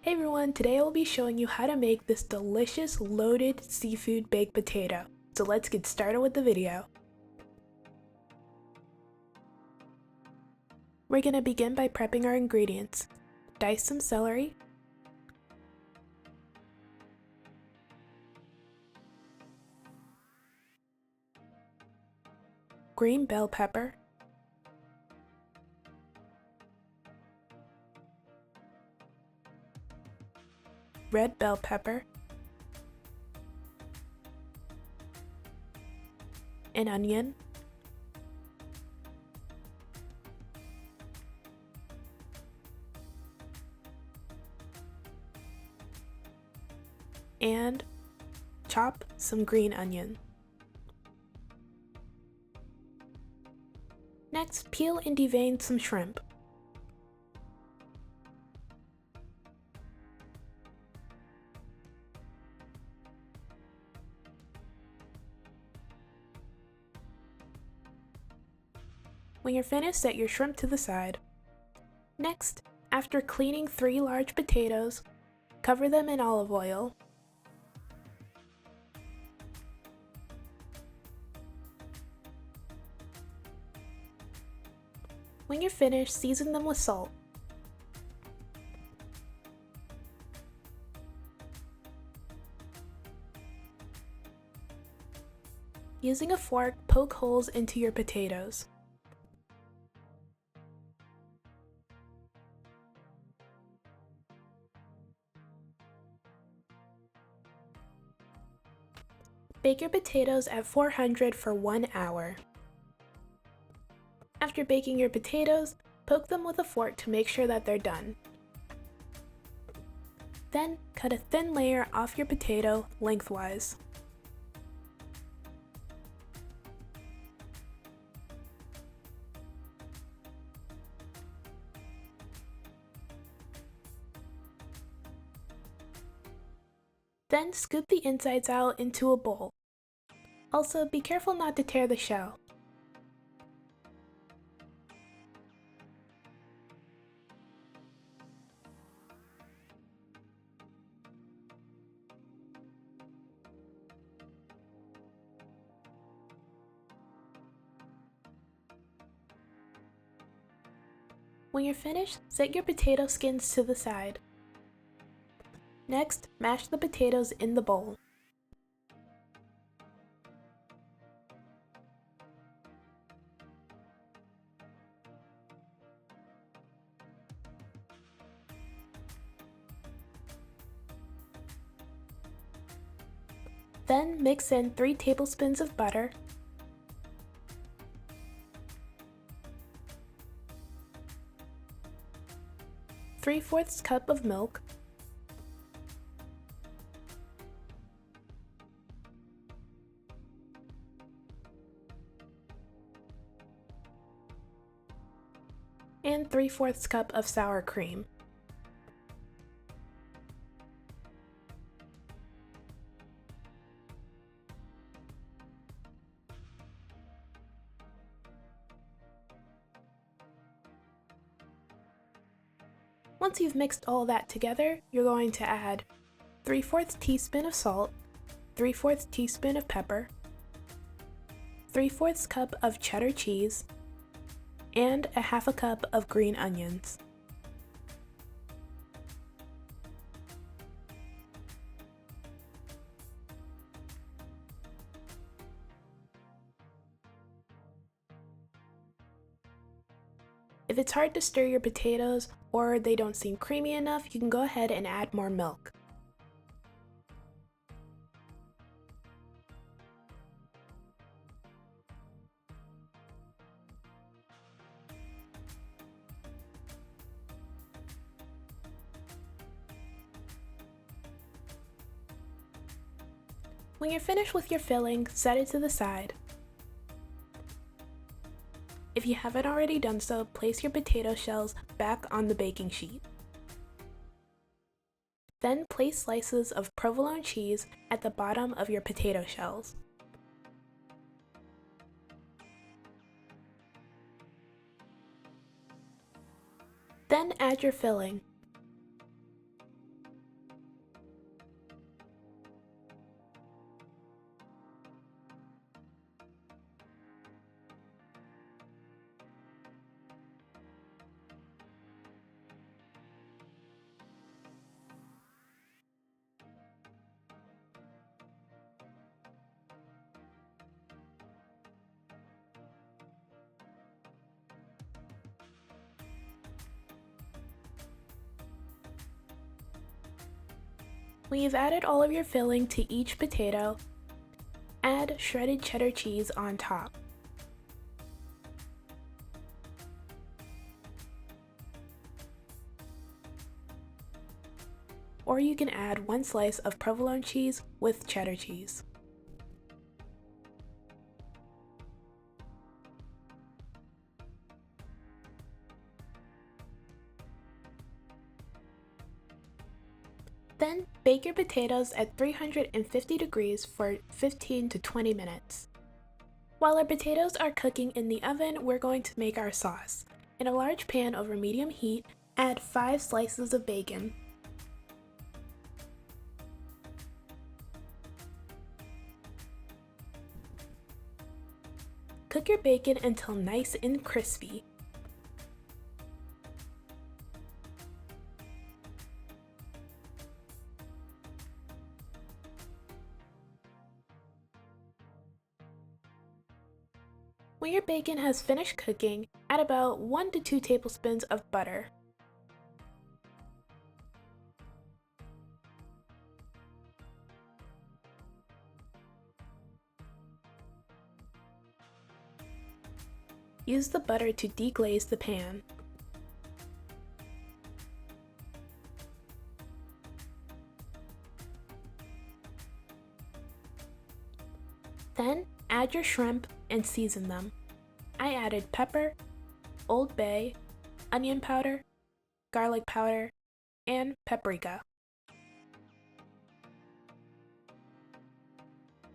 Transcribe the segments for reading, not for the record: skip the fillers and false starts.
Hey everyone, today I will be showing you how to make this delicious loaded seafood baked potato. So let's get started with the video. We're going to begin by prepping our ingredients. Dice some celery, green bell pepper, red bell pepper, an onion, and chop some green onion. Next, peel and devein some shrimp. When you're finished, set your shrimp to the side. Next, after cleaning 3 large potatoes, cover them in olive oil. When you're finished, season them with salt. Using a fork, poke holes into your potatoes. Bake your potatoes at 400 for 1 hour. After baking your potatoes, poke them with a fork to make sure that they're done. Then, cut a thin layer off your potato lengthwise. Then scoop the insides out into a bowl. Also, be careful not to tear the shell. When you're finished, set your potato skins to the side. Next, mash the potatoes in the bowl. Then mix in 3 tablespoons of butter, 3/4 cup of milk, and 3/4 cup of sour cream. Once you've mixed all that together, you're going to add 3/4 teaspoon of salt, 3/4 teaspoon of pepper, 3/4 cup of cheddar cheese, and a 1/2 cup of green onions. If it's hard to stir your potatoes or they don't seem creamy enough, you can go ahead and add more milk. When you're finished with your filling, set it to the side. If you haven't already done so, place your potato shells back on the baking sheet. Then place slices of provolone cheese at the bottom of your potato shells. Then add your filling. When you've added all of your filling to each potato, add shredded cheddar cheese on top. Or you can add 1 slice of provolone cheese with cheddar cheese. Then bake your potatoes at 350 degrees for 15 to 20 minutes. While our potatoes are cooking in the oven, we're going to make our sauce. In a large pan over medium heat, add 5 slices of bacon. Cook your bacon until nice and crispy. When your bacon has finished cooking, add about 1 to 2 tablespoons of butter. Use the butter to deglaze the pan. Then add your shrimp and season them. I added pepper, Old Bay, onion powder, garlic powder, and paprika.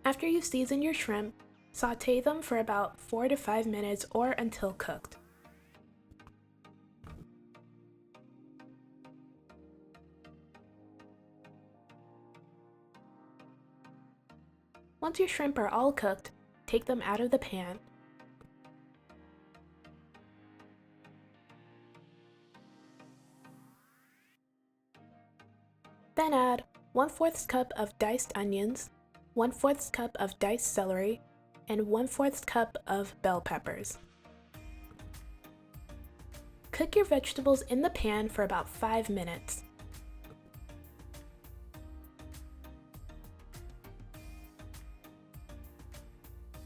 After you season your shrimp, sauté them for about 4 to 5 minutes or until cooked. Once your shrimp are all cooked, take them out of the pan. Then add 1/4 cup of diced onions, 1/4 cup of diced celery, and 1/4 cup of bell peppers. Cook your vegetables in the pan for about 5 minutes.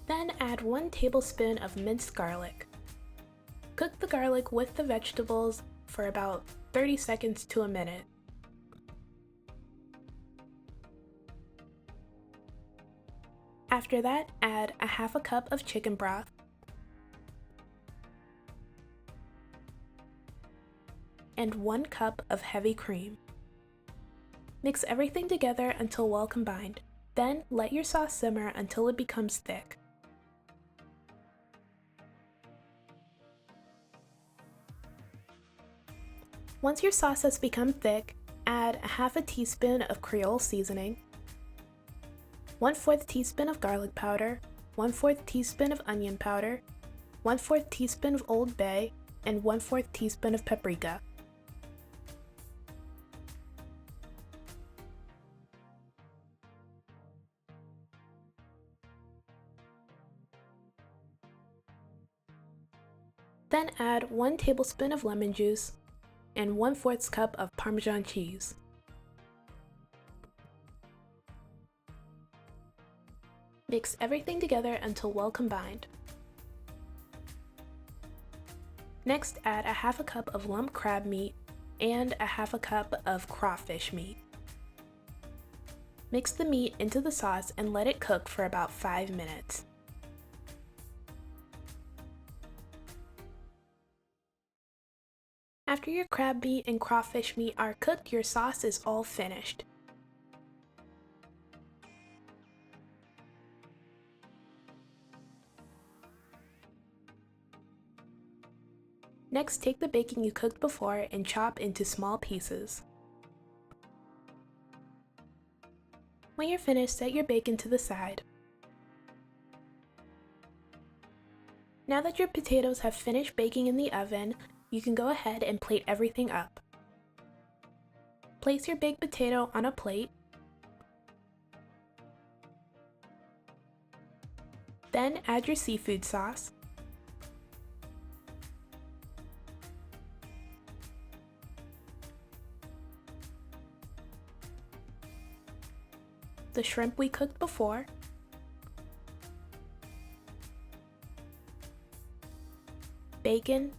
Then add 1 tablespoon of minced garlic. Cook the garlic with the vegetables for about 30 seconds to a minute. After that, add a 1/2 cup of chicken broth, and 1 cup of heavy cream. Mix everything together until well combined. Then let your sauce simmer until it becomes thick. Once your sauce has become thick, add a 1/2 teaspoon of Creole seasoning, 1/4 teaspoon of garlic powder, 1/4 teaspoon of onion powder, 1/4 teaspoon of Old Bay, and 1/4 teaspoon of paprika. Then add 1 tablespoon of lemon juice and 1/4 cup of Parmesan cheese. Mix everything together until well combined. Next, add a 1/2 cup of lump crab meat and a 1/2 cup of crawfish meat. Mix the meat into the sauce and let it cook for about 5 minutes. After your crab meat and crawfish meat are cooked, your sauce is all finished. Next, take the bacon you cooked before and chop into small pieces. When you're finished, set your bacon to the side. Now that your potatoes have finished baking in the oven, you can go ahead and plate everything up. Place your baked potato on a plate. Then add your seafood sauce. the shrimp we cooked before, bacon,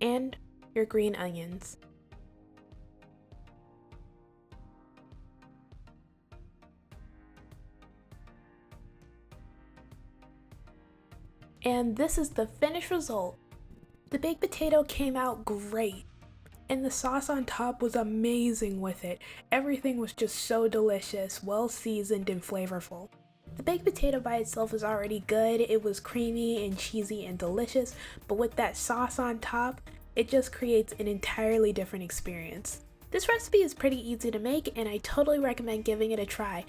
and your green onions. And this is the finished result. The baked potato came out great, and the sauce on top was amazing with it. Everything was just so delicious, well seasoned and flavorful. The baked potato by itself is already good. It was creamy and cheesy and delicious, but with that sauce on top, it just creates an entirely different experience. This recipe is pretty easy to make, and I totally recommend giving it a try.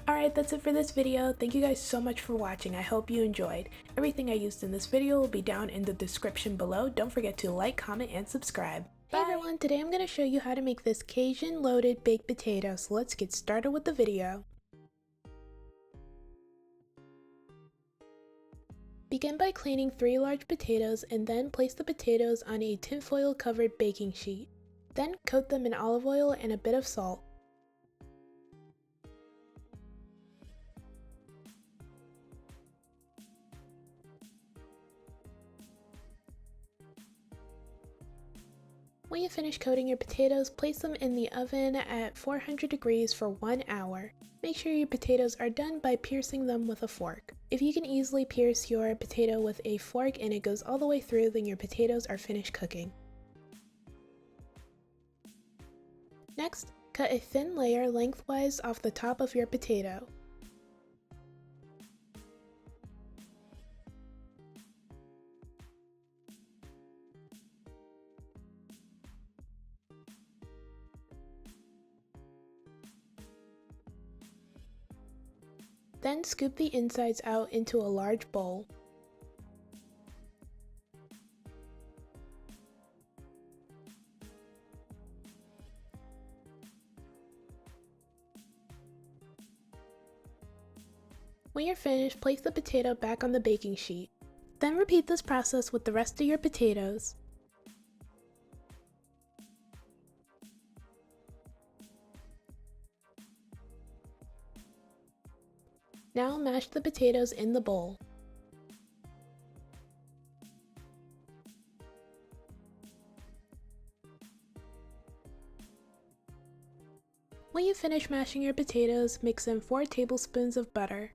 Alright, that's it for this video. Thank you guys so much for watching. I hope you enjoyed. Everything I used in this video will be down in the description below. Don't forget to like, comment, and subscribe. Bye. Hey everyone, today I'm going to show you how to make this Cajun loaded baked potato, so let's get started with the video. Begin by cleaning 3 large potatoes and then place the potatoes on a tinfoil covered baking sheet. Then coat them in olive oil and a bit of salt. When you finish coating your potatoes, place them in the oven at 400 degrees for 1 hour. Make sure your potatoes are done by piercing them with a fork. If you can easily pierce your potato with a fork and it goes all the way through, then your potatoes are finished cooking. Next, cut a thin layer lengthwise off the top of your potato. Then scoop the insides out into a large bowl. When you're finished, place the potato back on the baking sheet. Then repeat this process with the rest of your potatoes. Now mash the potatoes in the bowl. When you finish mashing your potatoes, mix in 4 tablespoons of butter.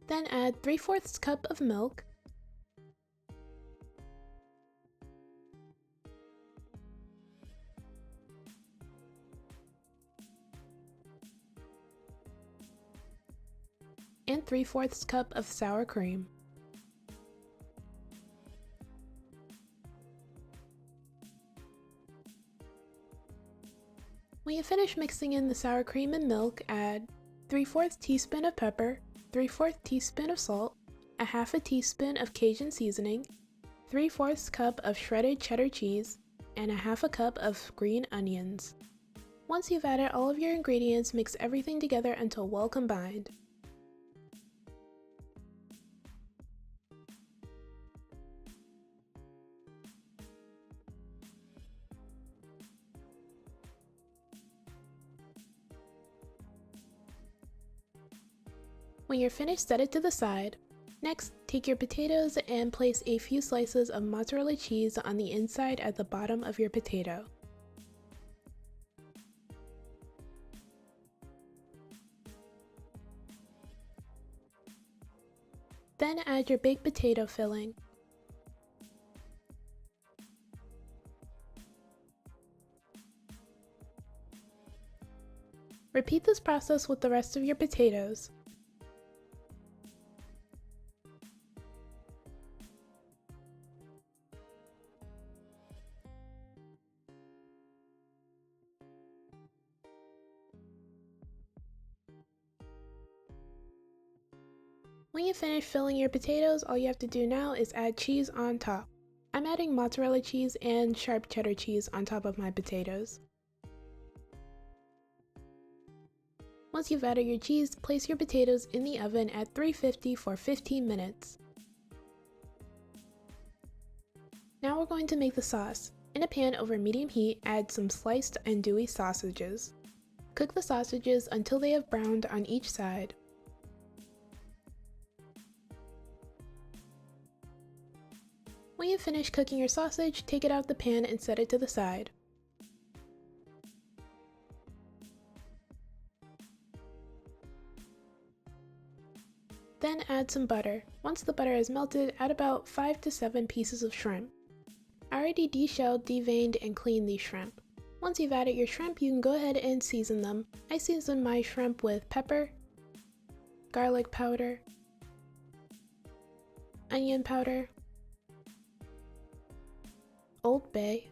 Then add 3/4 cup of milk, and 3/4 cup of sour cream. When you finish mixing in the sour cream and milk, add 3/4 teaspoon of pepper, 3/4 teaspoon of salt, a 1/2 teaspoon of Cajun seasoning, 3/4 cup of shredded cheddar cheese, and a 1/2 cup of green onions. Once you've added all of your ingredients, mix everything together until well combined. When you're finished, set it to the side. Next, take your potatoes and place a few slices of mozzarella cheese on the inside at the bottom of your potato. Then add your baked potato filling. Repeat this process with the rest of your potatoes. When you finish filling your potatoes, all you have to do now is add cheese on top. I'm adding mozzarella cheese and sharp cheddar cheese on top of my potatoes. Once you've added your cheese, place your potatoes in the oven at 350 for 15 minutes. Now we're going to make the sauce. In a pan over medium heat, add some sliced andouille sausages. Cook the sausages until they have browned on each side. When you've finished cooking your sausage, take it out the pan and set it to the side. Then add some butter. Once the butter is melted, add about 5 to 7 pieces of shrimp. I already deshelled, deveined, and cleaned these shrimp. Once you've added your shrimp, you can go ahead and season them. I seasoned my shrimp with pepper, garlic powder, onion powder, Old Bay,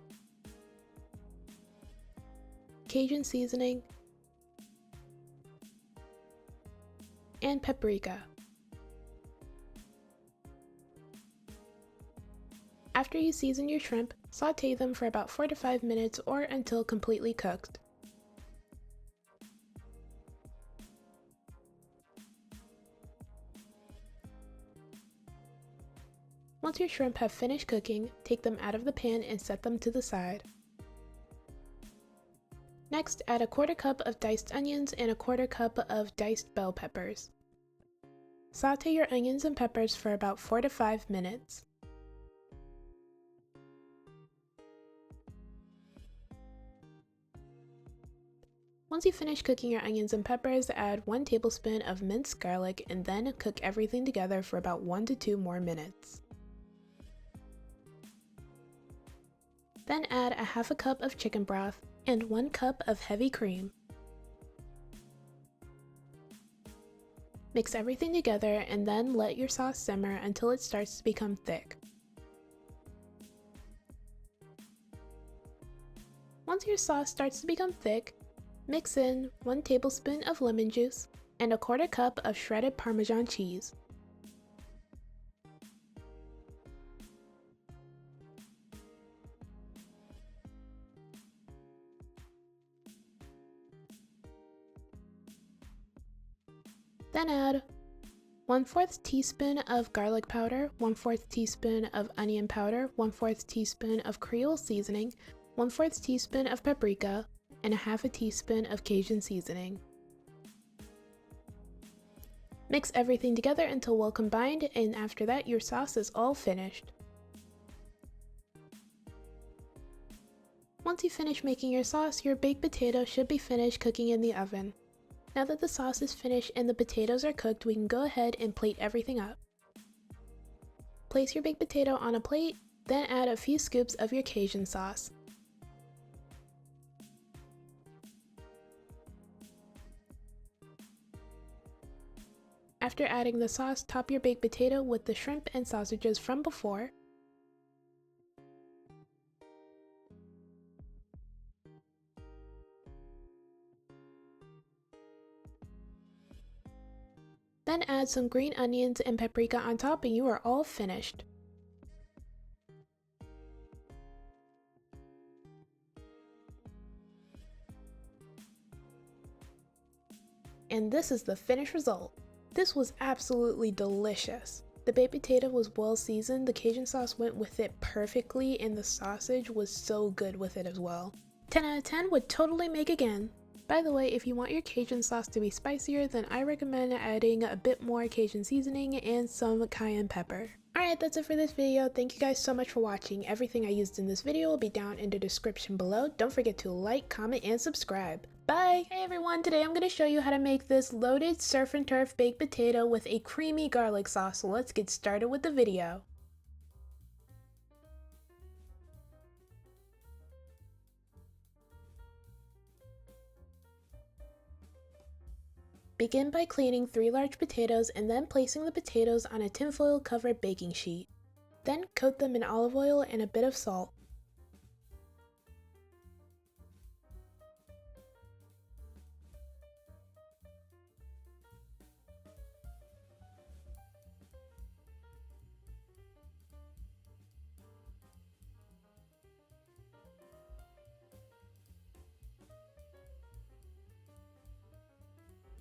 Cajun seasoning, and paprika. After you season your shrimp, sauté them for about 4 to 5 minutes or until completely cooked. Once your shrimp have finished cooking, take them out of the pan and set them to the side. Next, add a 1/4 cup of diced onions and a 1/4 cup of diced bell peppers. Sauté your onions and peppers for about 4 to 5 minutes. Once you finish cooking your onions and peppers, add 1 tablespoon of minced garlic and then cook everything together for about 1 to 2 more minutes. Then add a 1/2 cup of chicken broth and 1 cup of heavy cream. Mix everything together and then let your sauce simmer until it starts to become thick. Once your sauce starts to become thick, mix in 1 tablespoon of lemon juice and a 1/4 cup of shredded Parmesan cheese. Then add 1/4 teaspoon of garlic powder, 1/4 teaspoon of onion powder, 1/4 teaspoon of Creole seasoning, 1/4 teaspoon of paprika, and a 1/2 teaspoon of Cajun seasoning. Mix everything together until well combined, and after that your sauce is all finished. Once you finish making your sauce, your baked potato should be finished cooking in the oven. Now that the sauce is finished and the potatoes are cooked, we can go ahead and plate everything up. Place your baked potato on a plate, then add a few scoops of your Cajun sauce. After adding the sauce, top your baked potato with the shrimp and sausages from before. Then add some green onions and paprika on top and you are all finished. And this is the finished result. This was absolutely delicious. The baked potato was well seasoned, the Cajun sauce went with it perfectly, and the sausage was so good with it as well. 10 out of 10 would totally make again. By the way, if you want your Cajun sauce to be spicier, then I recommend adding a bit more Cajun seasoning and some cayenne pepper. Alright, that's it for this video. Thank you guys so much for watching. Everything I used in this video will be down in the description below. Don't forget to like, comment, and subscribe. Bye! Hey everyone, today I'm going to show you how to make this loaded surf and turf baked potato with a creamy garlic sauce. So let's get started with the video. Begin by cleaning 3 large potatoes and then placing the potatoes on a tinfoil covered baking sheet. Then coat them in olive oil and a bit of salt.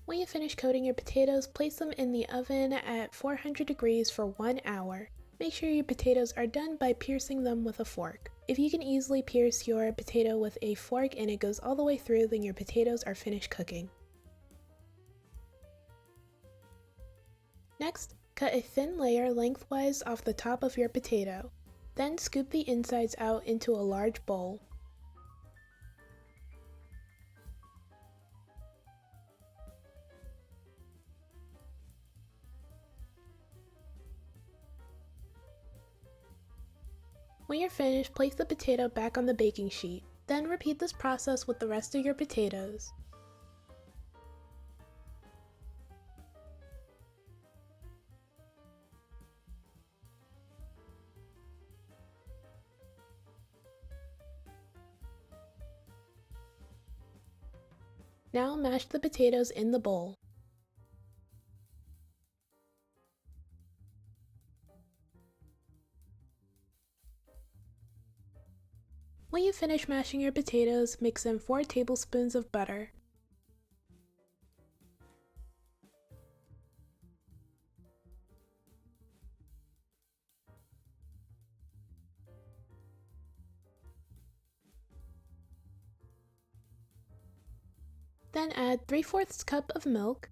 When you finish coating your potatoes, place them in the oven at 400 degrees for 1 hour. Make sure your potatoes are done by piercing them with a fork. If you can easily pierce your potato with a fork and it goes all the way through, then your potatoes are finished cooking. Next, cut a thin layer lengthwise off the top of your potato. Then scoop the insides out into a large bowl. When you're finished, place the potato back on the baking sheet. Then repeat this process with the rest of your potatoes. Now mash the potatoes in the bowl. When you finish mashing your potatoes, mix in 4 tablespoons of butter. Then add 3/4 cup of milk,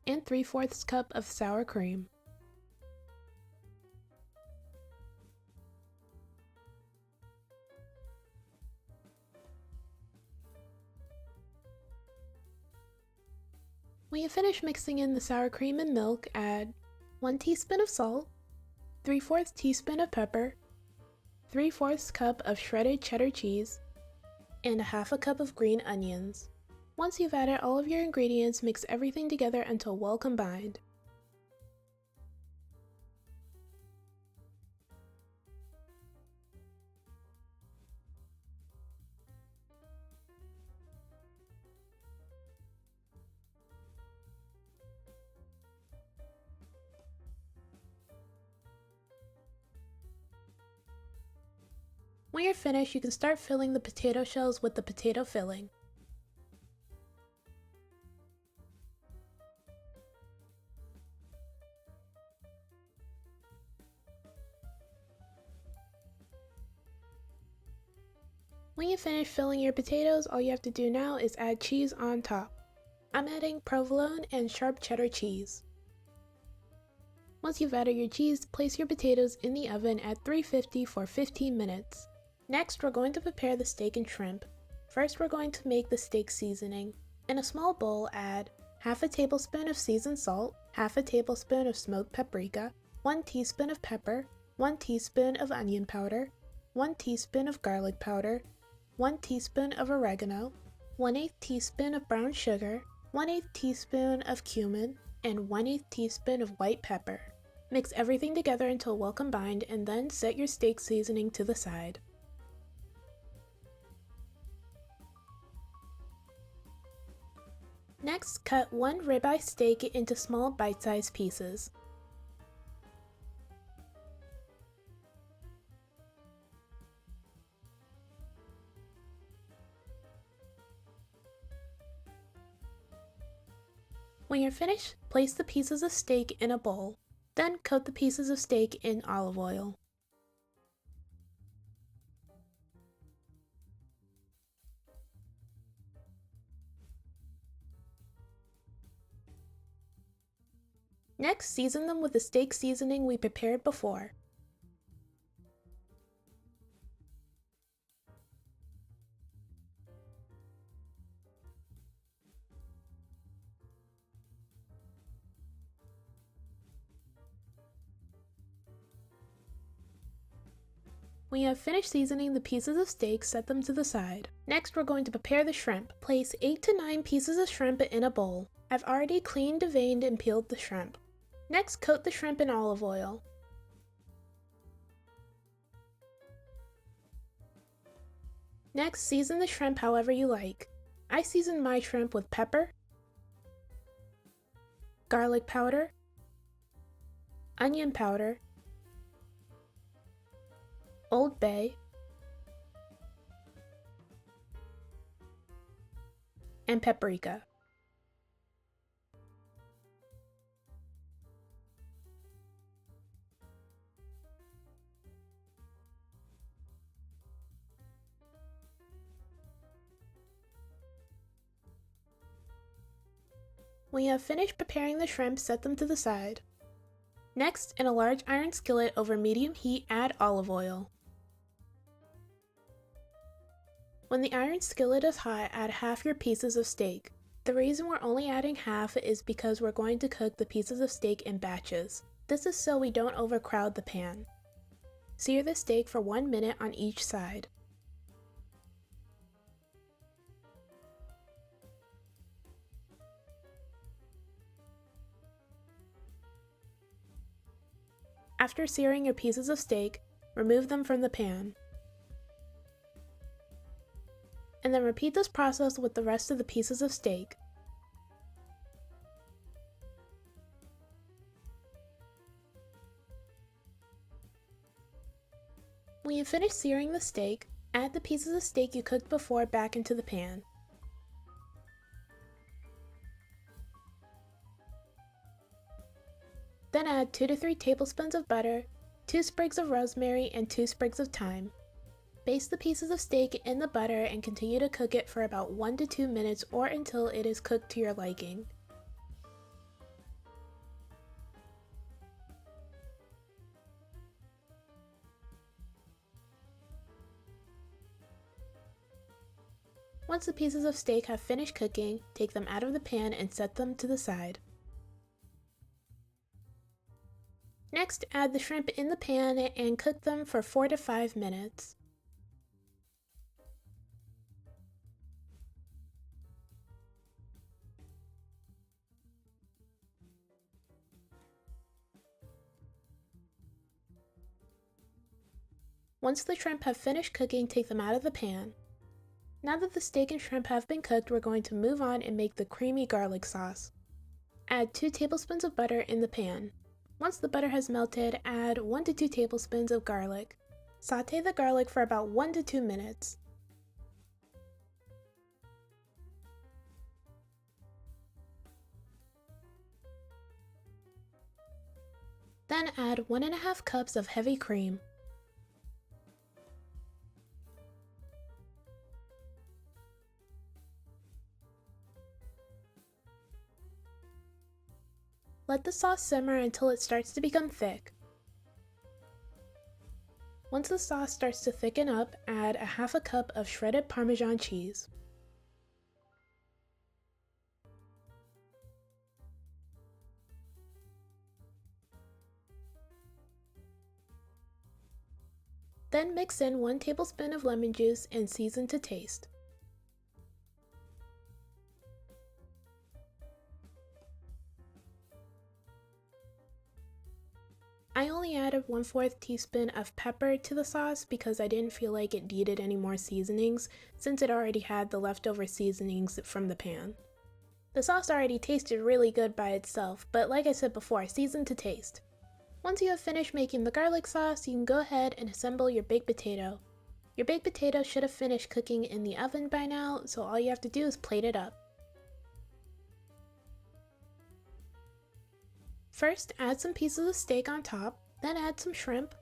and 3/4 cup of sour cream. When you finish mixing in the sour cream and milk, add 1 teaspoon of salt, 3/4 teaspoon of pepper, 3/4 cup of shredded cheddar cheese, and 1/2 cup of green onions. Once you've added all of your ingredients, mix everything together until well combined. When you're finished, you can start filling the potato shells with the potato filling. When you finish filling your potatoes, all you have to do now is add cheese on top. I'm adding provolone and sharp cheddar cheese. Once you've added your cheese, place your potatoes in the oven at 350 for 15 minutes. Next, we're going to prepare the steak and shrimp. First, we're going to make the steak seasoning. In a small bowl, add 1/2 tablespoon of seasoned salt, 1/2 tablespoon of smoked paprika, 1 teaspoon of pepper, 1 teaspoon of onion powder, 1 teaspoon of garlic powder, 1 teaspoon of oregano, 1/8 teaspoon of brown sugar, 1/8 teaspoon of cumin, and 1/8 teaspoon of white pepper. Mix everything together until well combined and then set your steak seasoning to the side. Next, cut 1 ribeye steak into small bite-sized pieces. When you're finished, place the pieces of steak in a bowl. Then coat the pieces of steak in olive oil. Next, season them with the steak seasoning we prepared before. When you have finished seasoning the pieces of steak, set them to the side. Next, we're going to prepare the shrimp. Place 8 to 9 pieces of shrimp in a bowl. I've already cleaned, deveined, and peeled the shrimp. Next, coat the shrimp in olive oil. Next, season the shrimp however you like. I seasoned my shrimp with pepper, garlic powder, onion powder, Old Bay, and paprika. When you have finished preparing the shrimp, set them to the side. Next, in a large iron skillet over medium heat, add olive oil. When the iron skillet is hot, add half your pieces of steak. The reason we're only adding half is because we're going to cook the pieces of steak in batches. This is so we don't overcrowd the pan. Sear the steak for 1 minute on each side. After searing your pieces of steak, remove them from the pan. And then repeat this process with the rest of the pieces of steak. When you finish searing the steak, add the pieces of steak you cooked before back into the pan. Then add 2 to 3 tablespoons of butter, 2 sprigs of rosemary, and 2 sprigs of thyme. Baste the pieces of steak in the butter and continue to cook it for about 1 to 2 minutes or until it is cooked to your liking. Once the pieces of steak have finished cooking, take them out of the pan and set them to the side. Next, add the shrimp in the pan and cook them for 4 to 5 minutes. Once the shrimp have finished cooking, take them out of the pan. Now that the steak and shrimp have been cooked, we're going to move on and make the creamy garlic sauce. Add 2 tablespoons of butter in the pan. Once the butter has melted, add 1 to 2 tablespoons of garlic. Sauté the garlic for about 1 to 2 minutes. Then add 1½ cups of heavy cream. Let the sauce simmer until it starts to become thick. Once the sauce starts to thicken up, add 1/2 cup of shredded Parmesan cheese. Then mix in 1 tablespoon of lemon juice and season to taste. I only added 1/4 teaspoon of pepper to the sauce because I didn't feel like it needed any more seasonings since it already had the leftover seasonings from the pan. The sauce already tasted really good by itself, but like I said before, season to taste. Once you have finished making the garlic sauce, you can go ahead and assemble your baked potato. Your baked potato should have finished cooking in the oven by now, so all you have to do is plate it up. First, add some pieces of steak on top, then add some shrimp,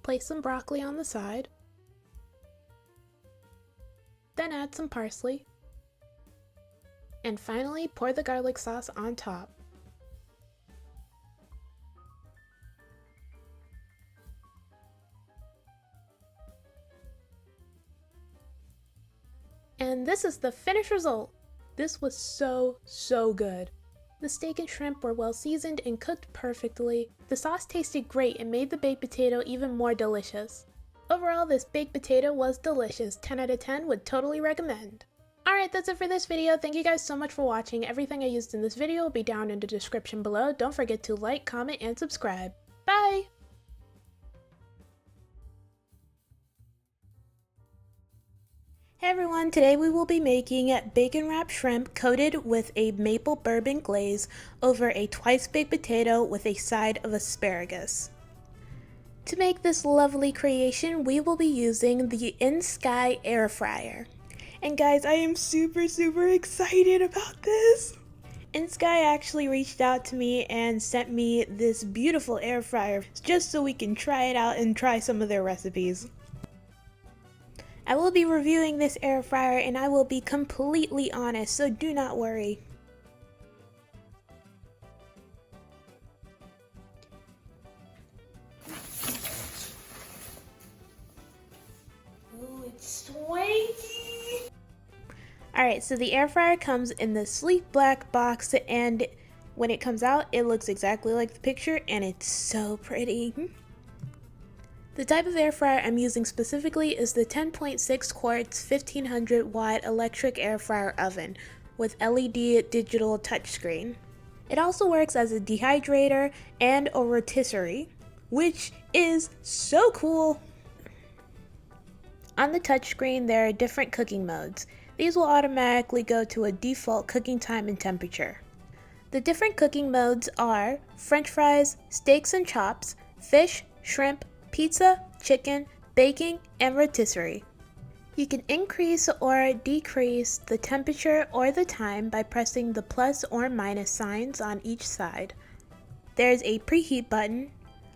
place some broccoli on the side, then add some parsley, and finally pour the garlic sauce on top. And this is the finished result! This was so good. The steak and shrimp were well seasoned and cooked perfectly. The sauce tasted great and made the baked potato even more delicious. Overall, this baked potato was delicious. 10 out of 10 would totally recommend. Alright, that's it for this video. Thank you guys so much for watching. Everything I used in this video will be down in the description below. Don't forget to like, comment, and subscribe. Bye! Hey everyone, today we will be making bacon wrapped shrimp coated with a maple bourbon glaze over a twice baked potato with a side of asparagus. To make this lovely creation, we will be using the In-Sky air fryer. And guys, I am super excited about this! In-Sky actually reached out to me and sent me this beautiful air fryer just so we can try it out and try some of their recipes. I will be reviewing this air fryer and I will be completely honest, so do not worry. Ooh, it's swanky! Alright, so the air fryer comes in this sleek black box, and when it comes out, it looks exactly like the picture and it's so pretty. The type of air fryer I'm using specifically is the 10.6 quarts 1500 watt electric air fryer oven with LED digital touchscreen. It also works as a dehydrator and a rotisserie, which is so cool! On the touchscreen there are different cooking modes. These will automatically go to a default cooking time and temperature. The different cooking modes are French fries, steaks and chops, fish, shrimp, pizza, chicken, baking, and rotisserie. You can increase or decrease the temperature or the time by pressing the plus or minus signs on each side. There's a preheat button,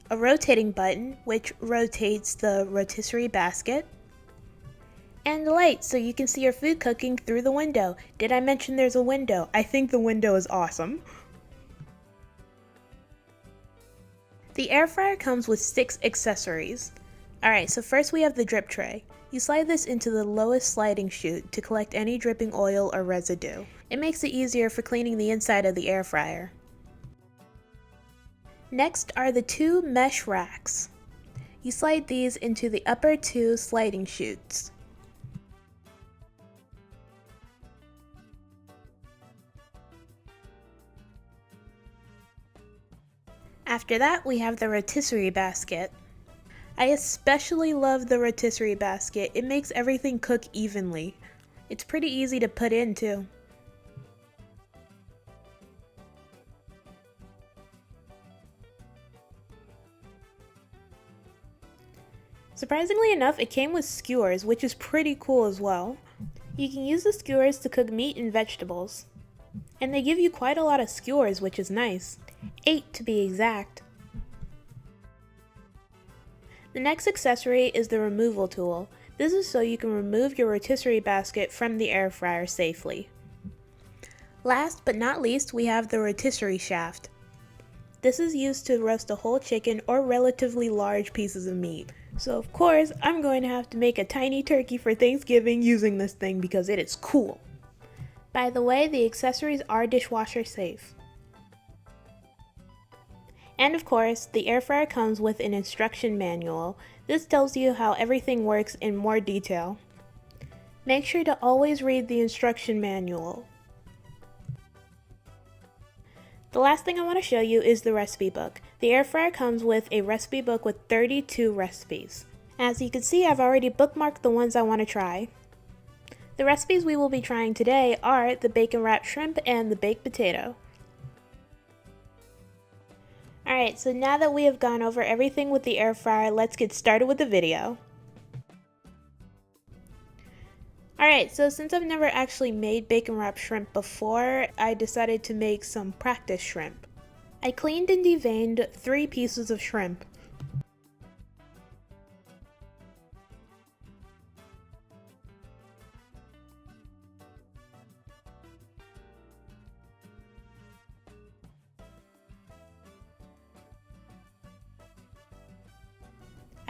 a rotating button which rotates the rotisserie basket, and the light so you can see your food cooking through the window. Did I mention there's a window? I think the window is awesome. The air fryer comes with 6 accessories. Alright, so first we have the drip tray. You slide this into the lowest sliding chute to collect any dripping oil or residue. It makes it easier for cleaning the inside of the air fryer. Next are the 2 mesh racks. You slide these into the upper 2 sliding chutes. After that, we have the rotisserie basket. I especially love the rotisserie basket. It makes everything cook evenly. It's pretty easy to put in too. Surprisingly enough, it came with skewers, which is pretty cool as well. You can use the skewers to cook meat and vegetables. And they give you quite a lot of skewers, which is nice. 8 to be exact. The next accessory is the removal tool. This is so you can remove your rotisserie basket from the air fryer safely. Last but not least, we have the rotisserie shaft. This is used to roast a whole chicken or relatively large pieces of meat. So of course, I'm going to have to make a tiny turkey for Thanksgiving using this thing because it is cool. By the way, the accessories are dishwasher safe. And of course, the air fryer comes with an instruction manual. This tells you how everything works in more detail. Make sure to always read the instruction manual. The last thing I want to show you is the recipe book. The air fryer comes with a recipe book with 32 recipes. As you can see, I've already bookmarked the ones I want to try. The recipes we will be trying today are the bacon wrapped shrimp and the baked potato. Alright, so now that we have gone over everything with the air fryer, let's get started with the video. Alright, so since I've never actually made bacon wrapped shrimp before, I decided to make some practice shrimp. I cleaned and deveined 3 pieces of shrimp.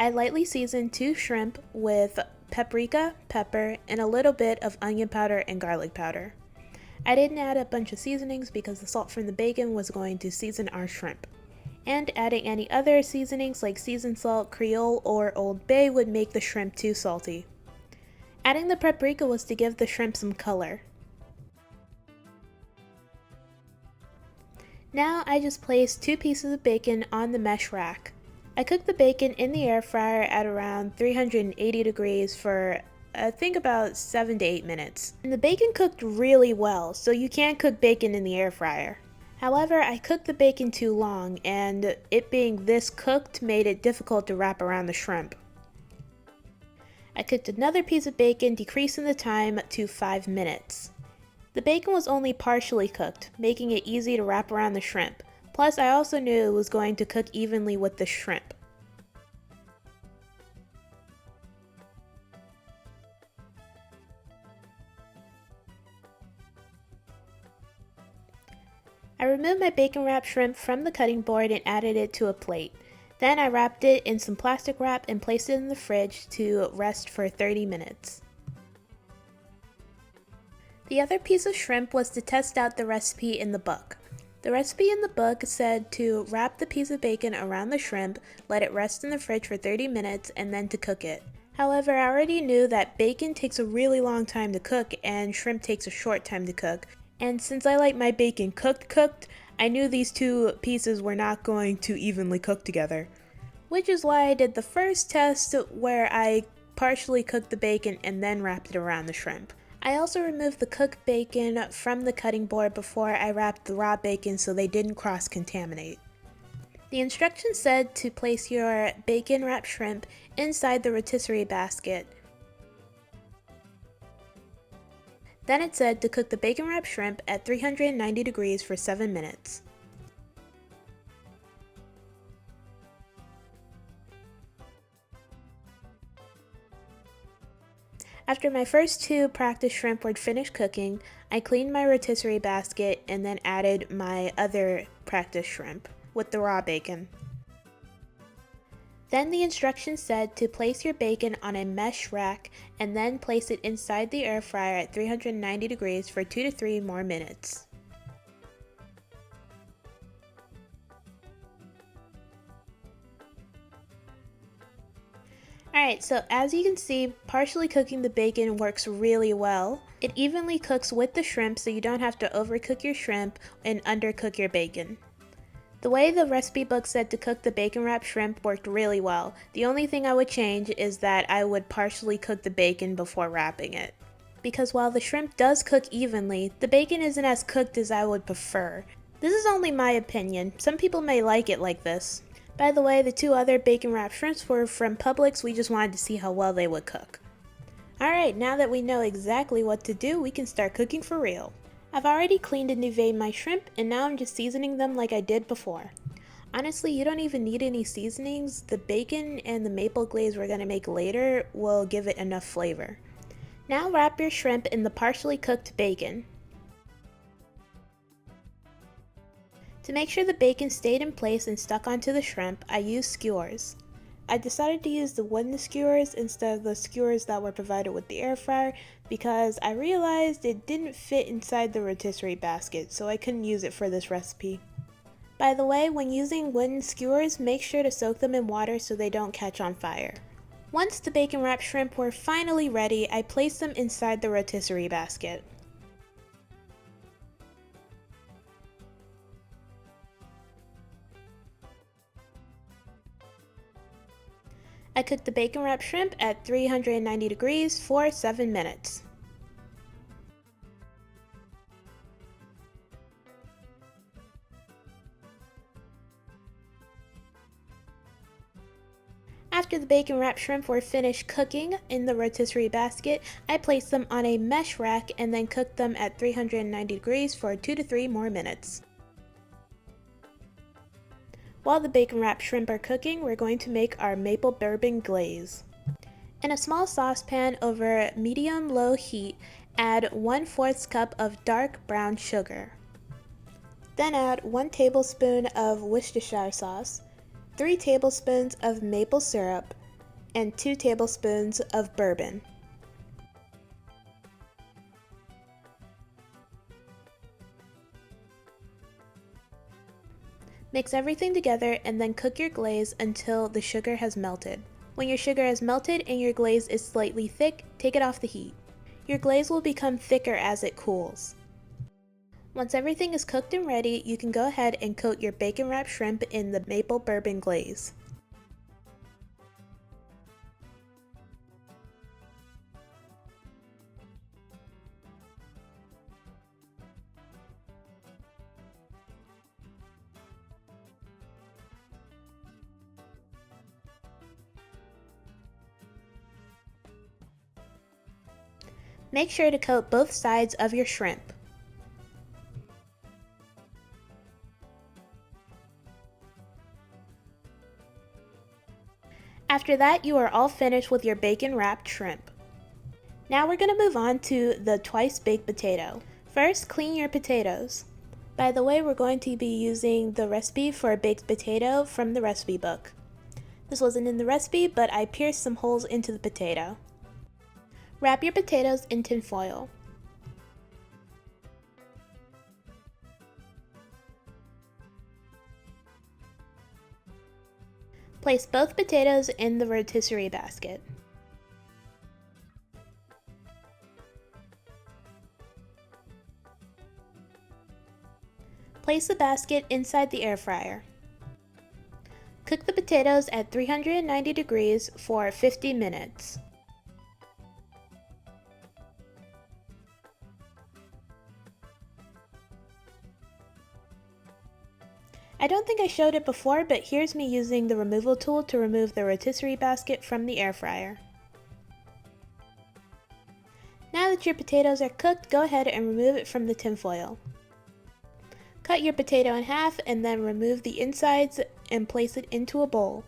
I lightly seasoned 2 shrimp with paprika, pepper, and a little bit of onion powder and garlic powder. I didn't add a bunch of seasonings because the salt from the bacon was going to season our shrimp. And adding any other seasonings like seasoned salt, Creole, or Old Bay would make the shrimp too salty. Adding the paprika was to give the shrimp some color. Now I just placed 2 pieces of bacon on the mesh rack. I cooked the bacon in the air fryer at around 380 degrees for I think about 7 to 8 minutes. And the bacon cooked really well, so you can't cook bacon in the air fryer. However, I cooked the bacon too long, and it being this cooked made it difficult to wrap around the shrimp. I cooked another piece of bacon, decreasing the time to 5 minutes. The bacon was only partially cooked, making it easy to wrap around the shrimp. Plus, I also knew it was going to cook evenly with the shrimp. I removed my bacon wrapped shrimp from the cutting board and added it to a plate. Then I wrapped it in some plastic wrap and placed it in the fridge to rest for 30 minutes. The other piece of shrimp was to test out the recipe in the book. The recipe in the book said to wrap the piece of bacon around the shrimp, let it rest in the fridge for 30 minutes, and then to cook it. However, I already knew that bacon takes a really long time to cook and shrimp takes a short time to cook. And since I like my bacon cooked, I knew these two pieces were not going to evenly cook together. Which is why I did the first test where I partially cooked the bacon and then wrapped it around the shrimp. I also removed the cooked bacon from the cutting board before I wrapped the raw bacon so they didn't cross-contaminate. The instructions said to place your bacon wrapped shrimp inside the rotisserie basket. Then it said to cook the bacon wrapped shrimp at 390 degrees for 7 minutes. After my first two practice shrimp were finished cooking, I cleaned my rotisserie basket and then added my other practice shrimp with the raw bacon. Then the instructions said to place your bacon on a mesh rack and then place it inside the air fryer at 390 degrees for 2 to 3 more minutes. Alright, so as you can see, partially cooking the bacon works really well. It evenly cooks with the shrimp so you don't have to overcook your shrimp and undercook your bacon. The way the recipe book said to cook the bacon wrapped shrimp worked really well. The only thing I would change is that I would partially cook the bacon before wrapping it. Because while the shrimp does cook evenly, the bacon isn't as cooked as I would prefer. This is only my opinion. Some people may like it like this. By the way, the two other bacon wrapped shrimps were from Publix. We just wanted to see how well they would cook. Alright, now that we know exactly what to do, we can start cooking for real. I've already cleaned and deveined my shrimp, and now I'm just seasoning them like I did before. Honestly, you don't even need any seasonings. The bacon and the maple glaze we're going to make later will give it enough flavor. Now wrap your shrimp in the partially cooked bacon. To make sure the bacon stayed in place and stuck onto the shrimp, I used skewers. I decided to use the wooden skewers instead of the skewers that were provided with the air fryer because I realized it didn't fit inside the rotisserie basket, so I couldn't use it for this recipe. By the way, when using wooden skewers, make sure to soak them in water so they don't catch on fire. Once the bacon wrapped shrimp were finally ready, I placed them inside the rotisserie basket. I cooked the bacon wrapped shrimp at 390 degrees for 7 minutes. After the bacon wrapped shrimp were finished cooking in the rotisserie basket, I placed them on a mesh rack and then cooked them at 390 degrees for 2 to 3 more minutes. While the bacon wrapped shrimp are cooking, we're going to make our maple bourbon glaze. In a small saucepan over medium-low heat, add 1/4 cup of dark brown sugar. Then add 1 tablespoon of Worcestershire sauce, 3 tablespoons of maple syrup, and 2 tablespoons of bourbon. Mix everything together and then cook your glaze until the sugar has melted. When your sugar has melted and your glaze is slightly thick, take it off the heat. Your glaze will become thicker as it cools. Once everything is cooked and ready, you can go ahead and coat your bacon wrapped shrimp in the maple bourbon glaze. Make sure to coat both sides of your shrimp. After that, you are all finished with your bacon wrapped shrimp. Now we're going to move on to the twice baked potato. First, clean your potatoes. By the way, we're going to be using the recipe for a baked potato from the recipe book. This wasn't in the recipe, but I pierced some holes into the potato. Wrap your potatoes in tin foil. Place both potatoes in the rotisserie basket. Place the basket inside the air fryer. Cook the potatoes at 390 degrees for 50 minutes. I don't think I showed it before, but here's me using the removal tool to remove the rotisserie basket from the air fryer. Now that your potatoes are cooked, go ahead and remove it from the tin foil. Cut your potato in half and then remove the insides and place it into a bowl.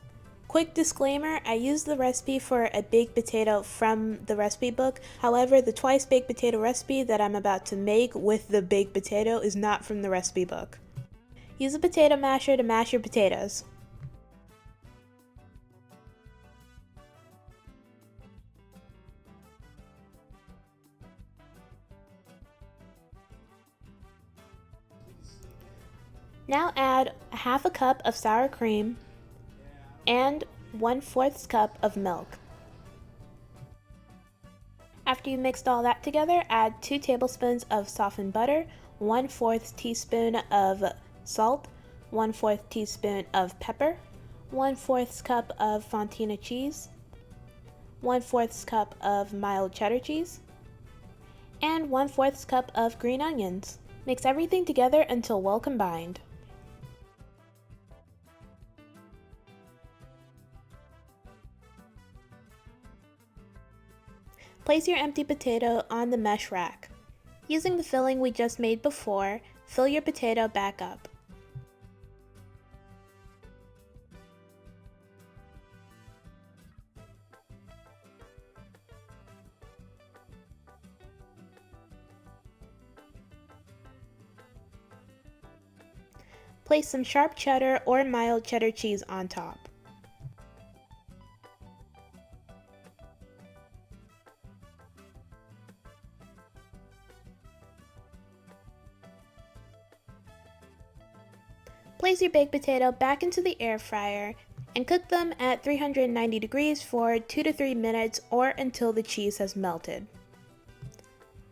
Quick disclaimer, I used the recipe for a baked potato from the recipe book. However, the twice baked potato recipe that I'm about to make with the baked potato is not from the recipe book. Use a potato masher to mash your potatoes. Now add half a cup of sour cream and 1/4 cup of milk. After you mixed all that together, add 2 tablespoons of softened butter, 1/4 teaspoon of salt, 1/4 teaspoon of pepper, 1/4 cup of fontina cheese, 1/4 cup of mild cheddar cheese, and 1/4 cup of green onions. Mix everything together until well combined. Place your empty potato on the mesh rack. Using the filling we just made before, fill your potato back up. Place some sharp cheddar or mild cheddar cheese on top. Place your baked potato back into the air fryer and cook them at 390 degrees for 2 to 3 minutes or until the cheese has melted.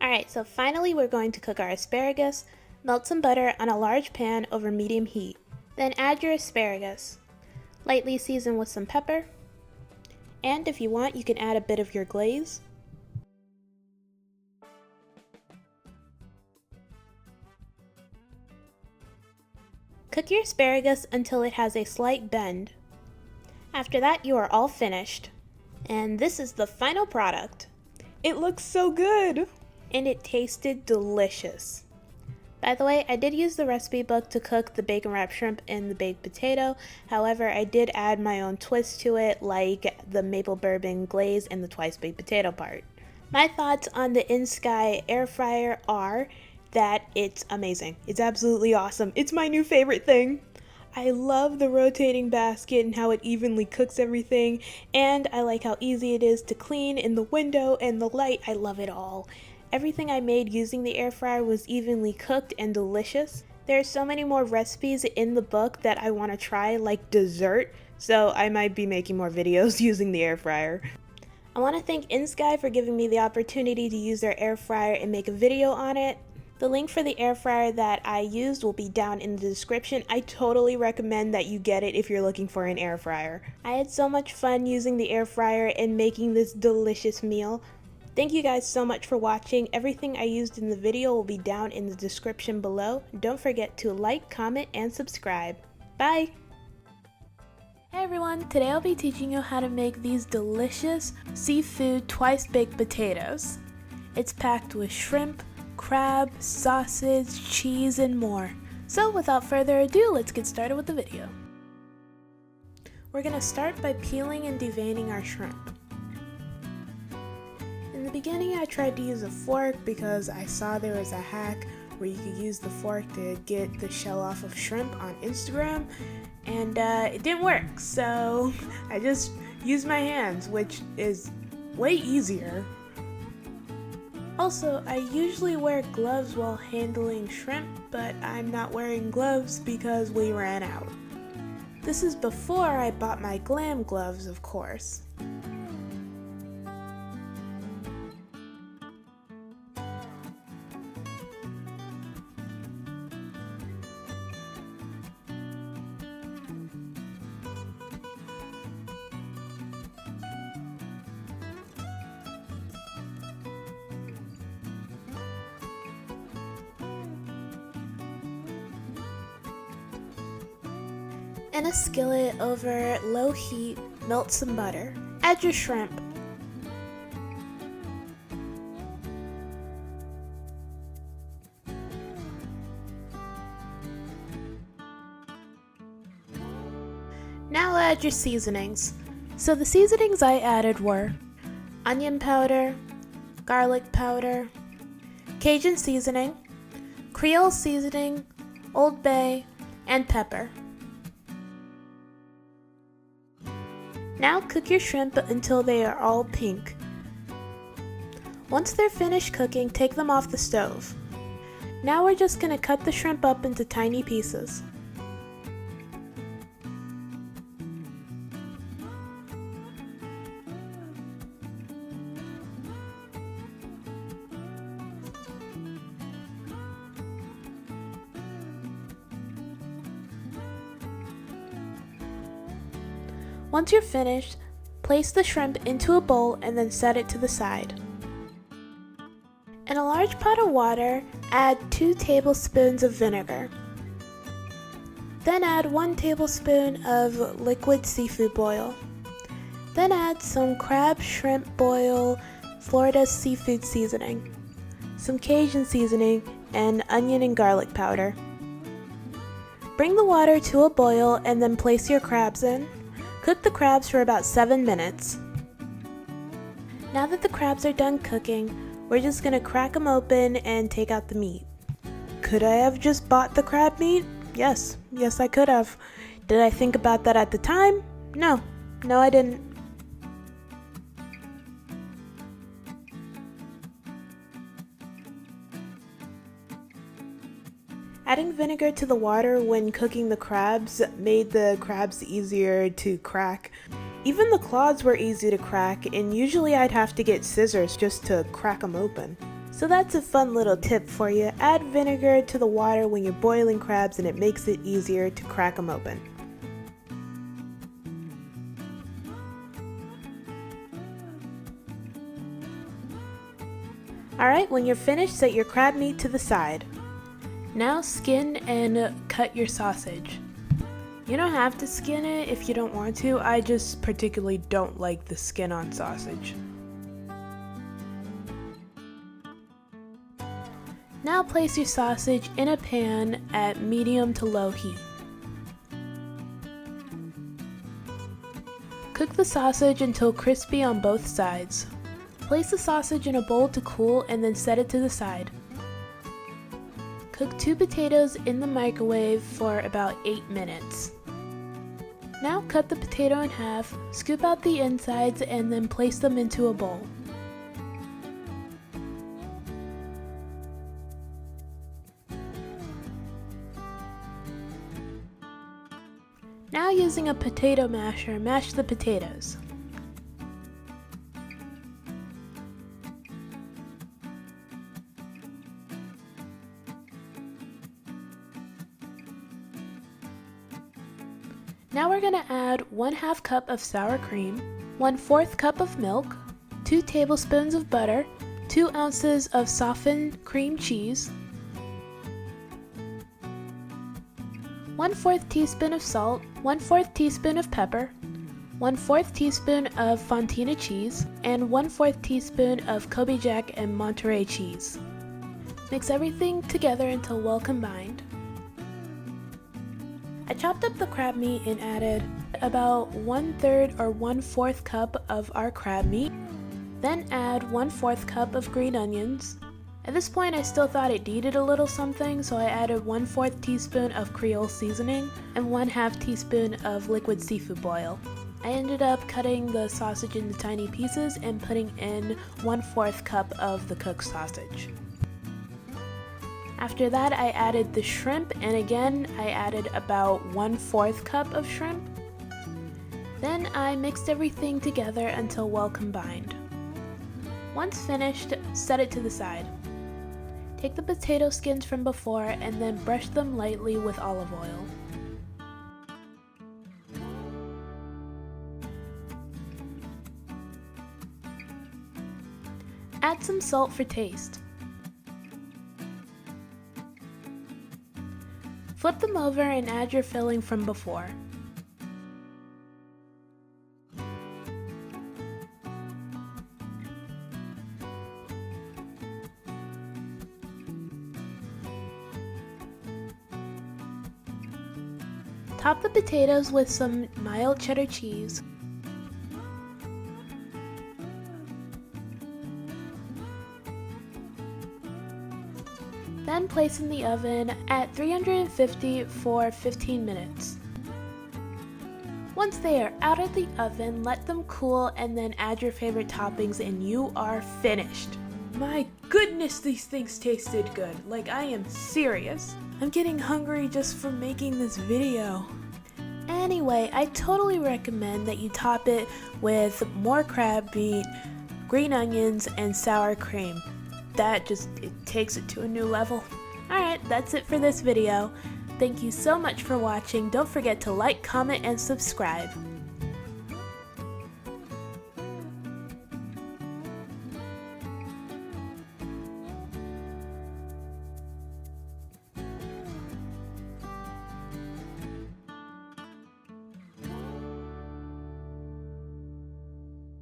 Alright, so finally we're going to cook our asparagus. Melt some butter on a large pan over medium heat. Then add your asparagus. Lightly season with some pepper. And if you want, you can add a bit of your glaze. Cook your asparagus until it has a slight bend. After that, you are all finished. And this is the final product. It looks so good! And it tasted delicious. By the way, I did use the recipe book to cook the bacon wrapped shrimp and the baked potato. However, I did add my own twist to it, like the maple bourbon glaze and the twice baked potato part. My thoughts on the In-Sky air fryer are that it's amazing. It's absolutely awesome. It's my new favorite thing. I love the rotating basket and how it evenly cooks everything, and I like how easy it is to clean in the window and the light. I love it all. Everything I made using the air fryer was evenly cooked and delicious. There are so many more recipes in the book that I want to try, like dessert, so I might be making more videos using the air fryer. I want to thank In-Sky for giving me the opportunity to use their air fryer and make a video on it. The link for the air fryer that I used will be down in the description. I totally recommend that you get it if you're looking for an air fryer. I had so much fun using the air fryer and making this delicious meal. Thank you guys so much for watching. Everything I used in the video will be down in the description below. Don't forget to like, comment, and subscribe. Bye! Hey everyone, today I'll be teaching you how to make these delicious seafood twice baked potatoes. It's packed with shrimp, crab, sausage, cheese, and more. So without further ado, let's get started with the video. We're gonna start by peeling and deveining our shrimp. In the beginning, I tried to use a fork because I saw there was a hack where you could use the fork to get the shell off of shrimp on Instagram, and it didn't work, so I just used my hands, which is way easier. Also, I usually wear gloves while handling shrimp, but I'm not wearing gloves because we ran out. This is before I bought my glam gloves, of course. In a skillet over low heat, melt some butter. Add your shrimp. Now add your seasonings. So the seasonings I added were onion powder, garlic powder, Cajun seasoning, Creole seasoning, Old Bay, and pepper. Now cook your shrimp until they are all pink. Once they're finished cooking, take them off the stove. Now we're just going to cut the shrimp up into tiny pieces. Once you're finished, place the shrimp into a bowl and then set it to the side. In a large pot of water, add 2 tablespoons of vinegar. Then add 1 tablespoon of liquid seafood boil. Then add some crab shrimp boil, Florida seafood seasoning, some Cajun seasoning, and onion and garlic powder. Bring the water to a boil and then place your crabs in. Cook the crabs for about 7 minutes. Now that the crabs are done cooking, we're just going to crack them open and take out the meat. Could I have just bought the crab meat? Yes I could have. Did I think about that at the time? No I didn't. Adding vinegar to the water when cooking the crabs made the crabs easier to crack. Even the claws were easy to crack, and usually I'd have to get scissors just to crack them open. So that's a fun little tip for you. Add vinegar to the water when you're boiling crabs and it makes it easier to crack them open. Alright, when you're finished, set your crab meat to the side. Now skin and cut your sausage. You don't have to skin it if you don't want to. I just particularly don't like the skin on sausage. Now place your sausage in a pan at medium to low heat. Cook the sausage until crispy on both sides. Place the sausage in a bowl to cool and then set it to the side. Cook 2 potatoes in the microwave for about 8 minutes. Now cut the potato in half, scoop out the insides, and then place them into a bowl. Now using a potato masher, mash the potatoes. Now we're going to add 1/2 cup of sour cream, 1/4 cup of milk, 2 tablespoons of butter, 2 ounces of softened cream cheese, 1/4 teaspoon of salt, 1/4 teaspoon of pepper, 1/4 teaspoon of Fontina cheese, and 1/4 teaspoon of Kobe Jack and Monterey cheese. Mix everything together until well combined. I chopped up the crab meat and added about 1/3 or 1/4 cup of our crab meat. Then add 1/4 cup of green onions. At this point I still thought it needed a little something, so I added 1/4 teaspoon of Creole seasoning and 1/2 teaspoon of liquid seafood oil. I ended up cutting the sausage into tiny pieces and putting in 1/4 cup of the cooked sausage. After that I added the shrimp, and again I added about 1/4 cup of shrimp. Then I mixed everything together until well combined. Once finished, set it to the side. Take the potato skins from before and then brush them lightly with olive oil. Add some salt for taste. Flip them over and add your filling from before. Top the potatoes with some mild cheddar cheese. Then place in the oven at 350 for 15 minutes. Once they are out of the oven, let them cool and then add your favorite toppings and you are finished. My goodness, these things tasted good. Like, I am serious. I'm getting hungry just from making this video. Anyway, I totally recommend that you top it with more crab meat, green onions, and sour cream. That it takes it to a new level. Alright, that's it for this video. Thank you so much for watching. Don't forget to like, comment, and subscribe.